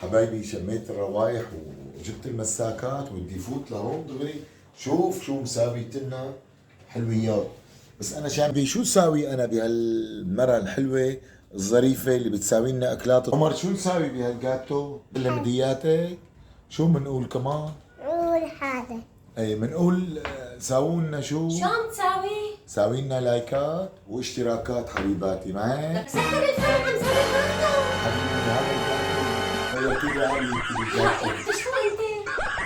حبايبي شميت الروايح وجبت المساكات وبدي فوت لهون دغري شوف شو مساويت لنا حلويات. بس انا شامبي شو ساوي انا بهالمرة الحلوة الظريفة اللي بتساوي لنا اكلات. عمر شو نساوي بهالجاتو؟ بلمدياتك؟ شو بنقول كمان؟ قول هذا. اي بنقول ساووا لنا شو عم تساوي؟ ساوي لنا لايكات واشتراكات حبيباتي، ما هيك؟ لك سكر الفرن عم سوي الجاتو. حبيبي هذا الجاتو غيرتي لي علي الجاتو. انت شو انت؟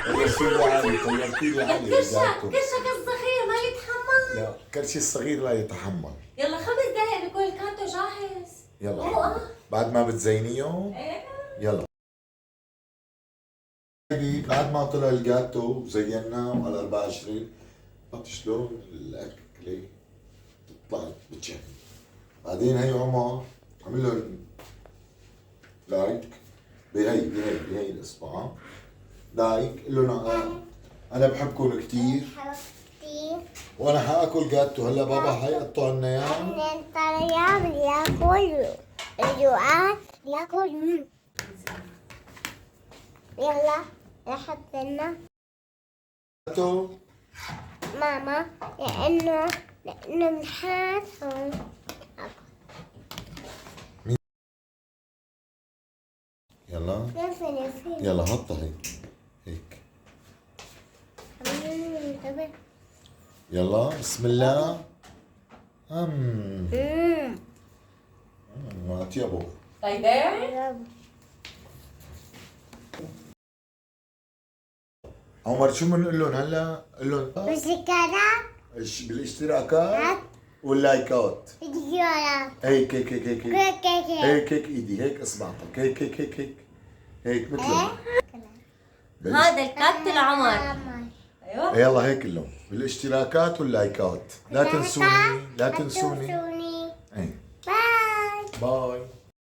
غيرتي لي علي غيرتي لي علي الجاتو. كرشك الصغير ما يتحمل. يا كرشي الصغير لا يتحمل. يلا 5 دقايق بيكون الكاتو جاهز. يلا بعد ما بتزينيه ايه يلا. بعد ما طلع الجاتو وزيناه على 24 بط شلون الاكله تطلع بتشهي. بعدين هي عمر عمل له لايك بهي الاصبع لايك، قل له انا بحبكم كثير كتير. وانا حاكل جاتو. هلا بابا حيقطع لنا اياه. الطريقة بياكل الجوعان بياكل. يلا نحط لنا جاتو ماما لأنه نحط هون. يلا نفل يلا حطها هيك طبعا. يلا بسم الله. ما اطيبه. طيبة؟ عمر شو بنقول لهم هلا؟ قول لهم بالسكرات بالاشتراكات واللايكات. بالسكرات هيك هيك هيك هيك هيك كيكي. هيك هيك ايدي هيك اصبعتك هيك هيك هيك هيك هيك مثل هذا الكاتو لعمر. ايوه يلا هيك لهم بالاشتراكات واللايكات. لا تنسوني لا تنسوني. تنسوني. اي باي. باي.